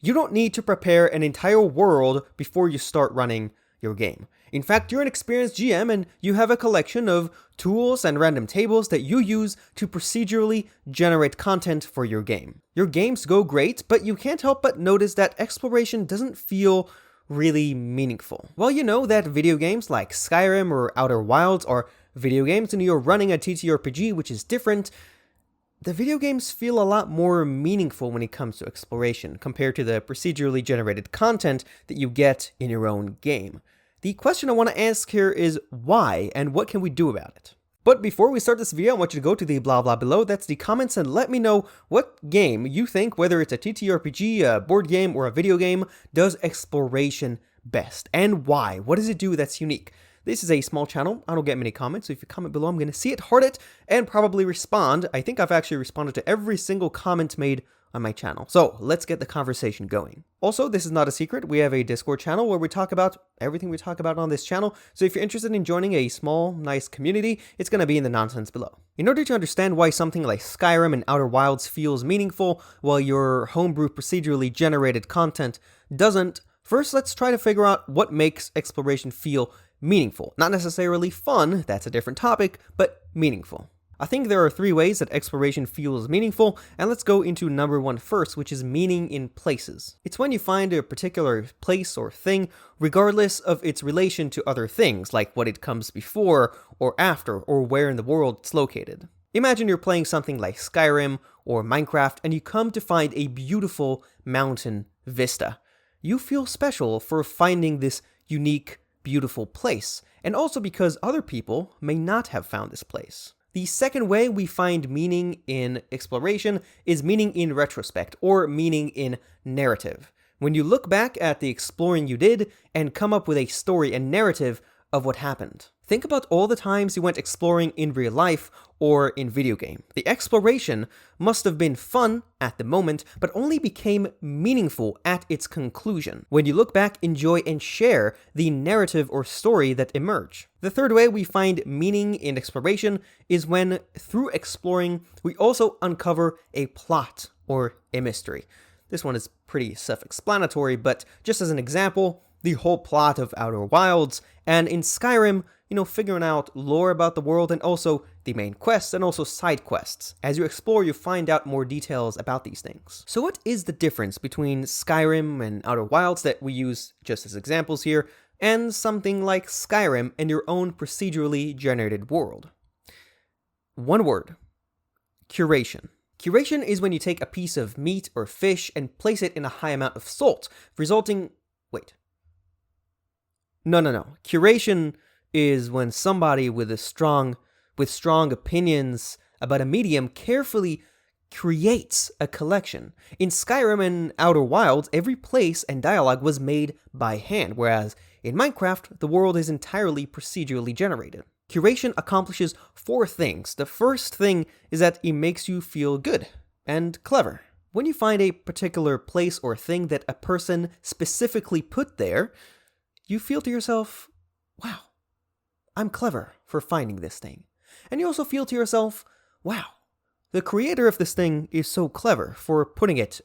You don't need to prepare an entire world before you start running your game. In fact, you're an experienced GM and you have a collection of tools and random tables that you use to procedurally generate content for your game. Your games go great, but you can't help but notice that exploration doesn't feel really meaningful. Well, you know that video games like Skyrim or Outer Wilds are video games and you're running a TTRPG, which is different. The video games feel a lot more meaningful when it comes to exploration compared to the procedurally generated content that you get in your own game. The question I want to ask here is why, and what can we do about it? But before we start this video, I want you to go to the blah blah below, that's the comments, and let me know what game you think, whether it's a TTRPG, a board game, or a video game, does exploration best, and why. What does it do that's unique? This is a small channel, I don't get many comments, so if you comment below, I'm going to see it, heart it, and probably respond. I think I've actually responded to every single comment made on my channel. So let's get the conversation going. Also, this is not a secret, we have a Discord channel where we talk about everything we talk about on this channel, so if you're interested in joining a small, nice community, it's going to be in the nonsense below. In order to understand why something like Skyrim and Outer Wilds feels meaningful while your homebrew procedurally generated content doesn't, first let's try to figure out what makes exploration feel meaningful. Not necessarily fun, that's a different topic, but meaningful. I think there are 3 ways that exploration feels meaningful, and let's go into number 1 first, which is meaning in places. It's when you find a particular place or thing, regardless of its relation to other things, like what it comes before or after, or where in the world it's located. Imagine you're playing something like Skyrim or Minecraft, and you come to find a beautiful mountain vista. You feel special for finding this unique, beautiful place, and also because other people may not have found this place. The second way we find meaning in exploration is meaning in retrospect, or meaning in narrative. When you look back at the exploring you did and come up with a story and narrative of what happened. Think about all the times you went exploring in real life or in video game. The exploration must have been fun at the moment, but only became meaningful at its conclusion. When you look back, enjoy and share the narrative or story that emerge. The third way we find meaning in exploration is when, through exploring, we also uncover a plot or a mystery. This one is pretty self-explanatory, but just as an example, the whole plot of Outer Wilds, and in Skyrim, figuring out lore about the world and also the main quests and also side quests. As you explore, you find out more details about these things. So what is the difference between Skyrim and Outer Wilds that we use just as examples here, and something like Skyrim and your own procedurally generated world? One word: curation. Curation is when you take a piece of meat or fish and place it in a high amount of salt, resulting... Wait. No. Curation is when somebody with strong opinions about a medium carefully creates a collection. In Skyrim and Outer Wilds, every place and dialogue was made by hand, whereas in Minecraft, the world is entirely procedurally generated. Curation accomplishes 4 things. The first thing is that it makes you feel good and clever. When you find a particular place or thing that a person specifically put there, you feel to yourself, wow, I'm clever for finding this thing. And you also feel to yourself, wow, the creator of this thing is so clever for putting it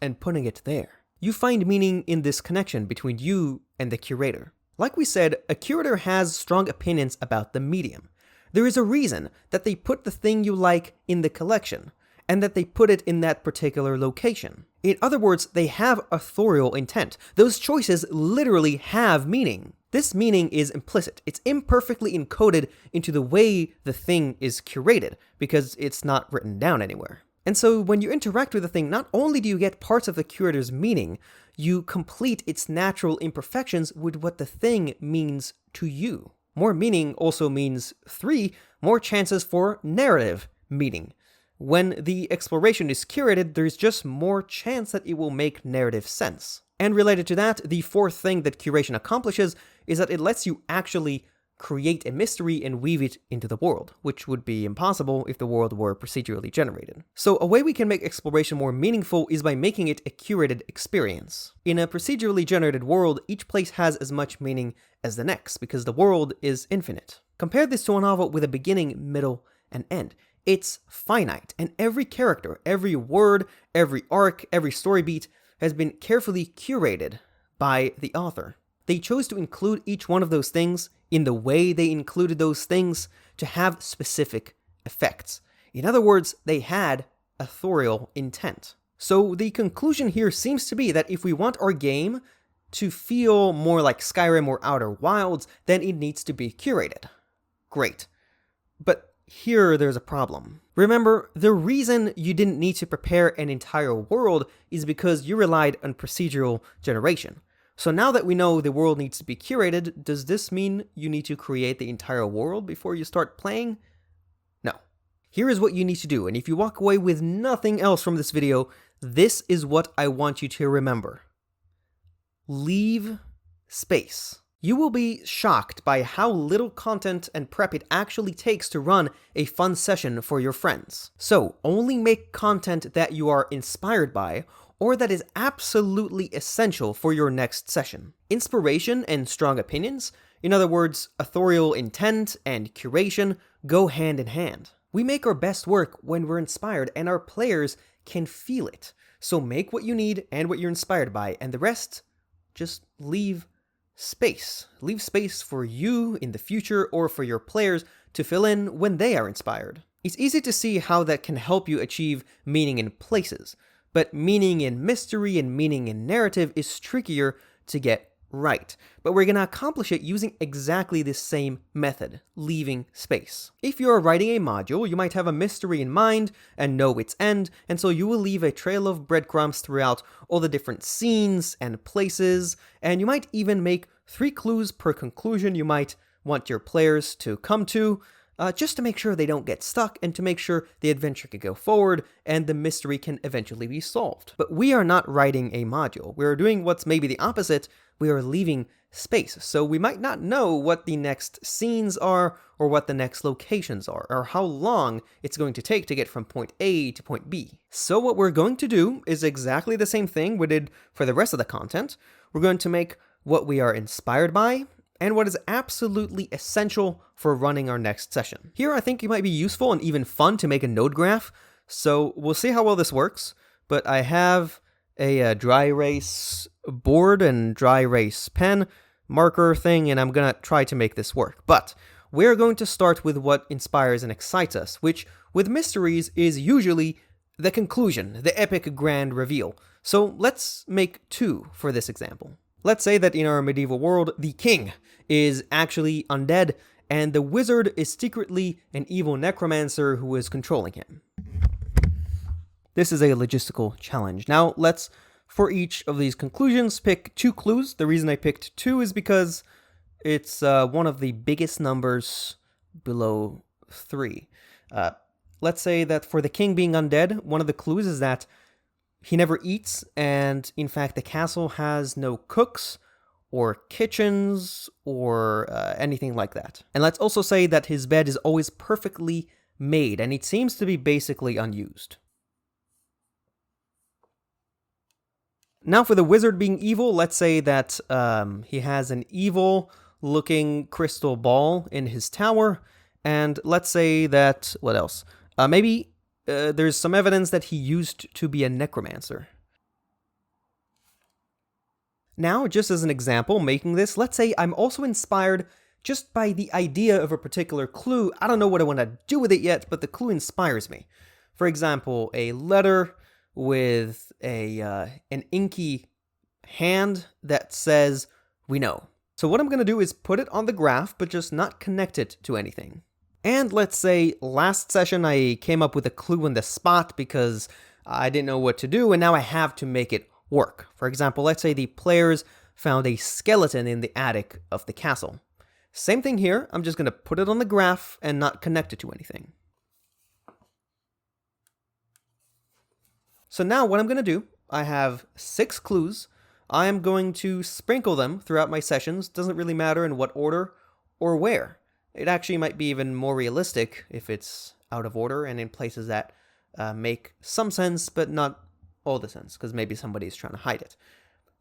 there. You find meaning in this connection between you and the curator. Like we said, a curator has strong opinions about the medium. There is a reason that they put the thing you like in the collection, and that they put it in that particular location. In other words, they have authorial intent. Those choices literally have meaning. This meaning is implicit. It's imperfectly encoded into the way the thing is curated, because it's not written down anywhere. And so when you interact with a thing, not only do you get parts of the curator's meaning, you complete its natural imperfections with what the thing means to you. More meaning also means 3 more chances for narrative meaning. When the exploration is curated, there's just more chance that it will make narrative sense. And related to that, the 4th thing that curation accomplishes is that it lets you actually create a mystery and weave it into the world, which would be impossible if the world were procedurally generated. So a way we can make exploration more meaningful is by making it a curated experience. In a procedurally generated world, each place has as much meaning as the next, because the world is infinite. Compare this to a novel with a beginning, middle, and end. It's finite, and every character, every word, every arc, every story beat has been carefully curated by the author. They chose to include each one of those things in the way they included those things to have specific effects. In other words, they had authorial intent. So the conclusion here seems to be that if we want our game to feel more like Skyrim or Outer Wilds, then it needs to be curated. Great. But here there's a problem. Remember, the reason you didn't need to prepare an entire world is because you relied on procedural generation. So now that we know the world needs to be curated, does this mean you need to create the entire world before you start playing? No. Here is what you need to do, and if you walk away with nothing else from this video, this is what I want you to remember. Leave space. You will be shocked by how little content and prep it actually takes to run a fun session for your friends. So, only make content that you are inspired by, or that is absolutely essential for your next session. Inspiration and strong opinions, in other words, authorial intent and curation, go hand in hand. We make our best work when we're inspired, and our players can feel it. So make what you need and what you're inspired by, and the rest, just leave space. Leave space for you in the future or for your players to fill in when they are inspired. It's easy to see how that can help you achieve meaning in places, but meaning in mystery and meaning in narrative is trickier to get right. But we're going to accomplish it using exactly the same method, leaving space. If you're writing a module, you might have a mystery in mind and know its end, and so you will leave a trail of breadcrumbs throughout all the different scenes and places, and you might even make 3 clues per conclusion you might want your players to come to, just to make sure they don't get stuck and to make sure the adventure can go forward and the mystery can eventually be solved. But we are not writing a module. We are doing what's maybe the opposite. We are leaving space. So we might not know what the next scenes are or what the next locations are or how long it's going to take to get from point A to point B. So what we're going to do is exactly the same thing we did for the rest of the content. We're going to make what we are inspired by and what is absolutely essential for running our next session. Here I think it might be useful and even fun to make a node graph, so we'll see how well this works, but I have a dry erase board and dry erase pen marker thing, and I'm gonna try to make this work. But we're going to start with what inspires and excites us, which with mysteries is usually the conclusion, the epic grand reveal. So let's make 2 for this example. Let's say that in our medieval world, the king is actually undead, and the wizard is secretly an evil necromancer who is controlling him. This is a logistical challenge. Now, let's, for each of these conclusions, pick 2 clues. The reason I picked 2 is because it's one of the biggest numbers below 3. Let's say that for the king being undead, one of the clues is that he never eats, and in fact the castle has no cooks or kitchens or anything like that. And let's also say that his bed is always perfectly made, and it seems to be basically unused. Now for the wizard being evil, let's say that he has an evil-looking crystal ball in his tower, and let's say that, what else? Maybe there's some evidence that he used to be a necromancer. Now, just as an example, making this, let's say I'm also inspired just by the idea of a particular clue. I don't know what I want to do with it yet, but the clue inspires me. For example, a letter with an inky hand that says, "We know." So what I'm going to do is put it on the graph, but just not connect it to anything. And let's say last session I came up with a clue on the spot because I didn't know what to do, and now I have to make it work. For example, let's say the players found a skeleton in the attic of the castle. Same thing here, I'm just going to put it on the graph and not connect it to anything. So now what I'm going to do, I have 6 clues. I am going to sprinkle them throughout my sessions. Doesn't really matter in what order or where. It actually might be even more realistic if it's out of order and in places that make some sense, but not all the sense, because maybe somebody's trying to hide it.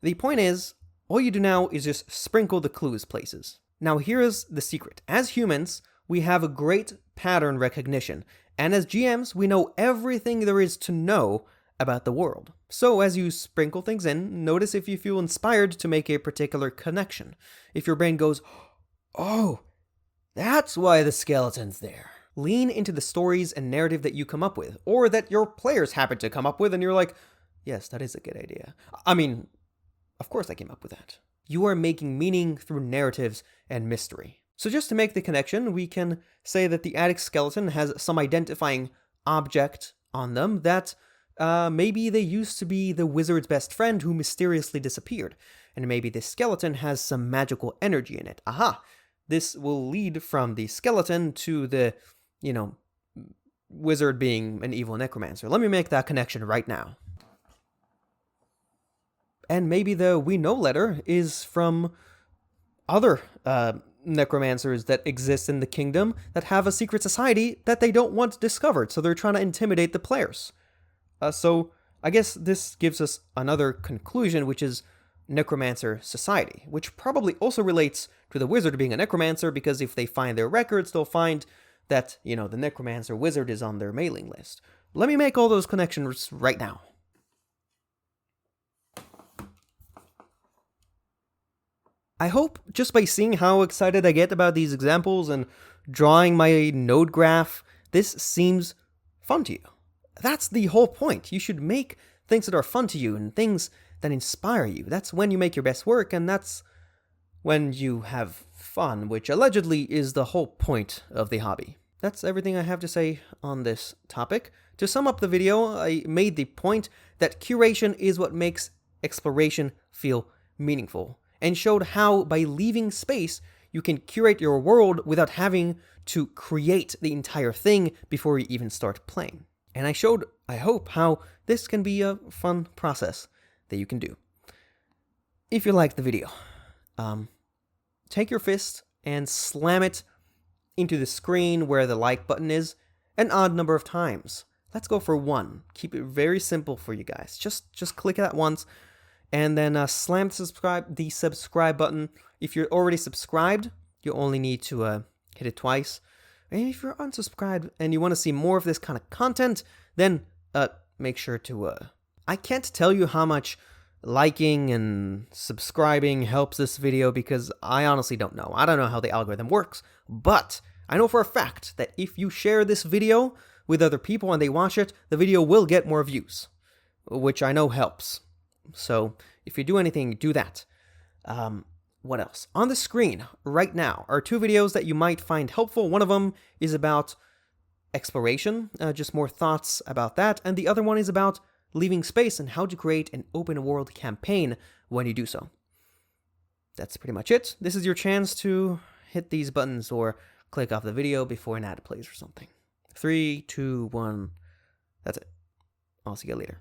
The point is, all you do now is just sprinkle the clues places. Now here is the secret. As humans, we have a great pattern recognition, and as GMs, we know everything there is to know about the world. So as you sprinkle things in, notice if you feel inspired to make a particular connection. If your brain goes, oh, that's why the skeleton's there. Lean into the stories and narrative that you come up with, or that your players happen to come up with, and you're like, yes, that is a good idea. I mean, of course I came up with that. You are making meaning through narratives and mystery. So just to make the connection, we can say that the attic skeleton has some identifying object on them that maybe they used to be the wizard's best friend who mysteriously disappeared. And maybe this skeleton has some magical energy in it. Aha! This will lead from the skeleton to the, wizard being an evil necromancer. Let me make that connection right now. And maybe the we know letter is from other necromancers that exist in the kingdom that have a secret society that they don't want discovered, so they're trying to intimidate the players. So I guess this gives us another conclusion, which is necromancer society, which probably also relates to the wizard being a necromancer, because if they find their records, they'll find that, the necromancer wizard is on their mailing list. Let me make all those connections right now. I hope just by seeing how excited I get about these examples and drawing my node graph, this seems fun to you. That's the whole point. You should make things that are fun to you and things that inspire you. That's when you make your best work, and that's when you have fun, which allegedly is the whole point of the hobby. That's everything I have to say on this topic. To sum up the video, I made the point that curation is what makes exploration feel meaningful, and showed how by leaving space, you can curate your world without having to create the entire thing before you even start playing. And I showed, I hope, how this can be a fun process that you can do. If you liked the video, take your fist and slam it into the screen where the like button is an odd number of times. Let's go for 1. Keep it very simple for you guys. Just click that once, and then slam the subscribe button. If you're already subscribed, you only need to hit it twice. And if you're unsubscribed and you want to see more of this kind of content, then make sure to... I can't tell you how much liking and subscribing helps this video, because I honestly don't know. I don't know how the algorithm works, but I know for a fact that if you share this video with other people and they watch it, the video will get more views, which I know helps. So if you do anything, do that. What else? On the screen right now are 2 videos that you might find helpful. One of them is about exploration, just more thoughts about that. And the other one is about leaving space and how to create an open world campaign when you do so. That's pretty much it. This is your chance to hit these buttons or click off the video before an ad plays or something. 3, 2, 1. That's it. I'll see you later.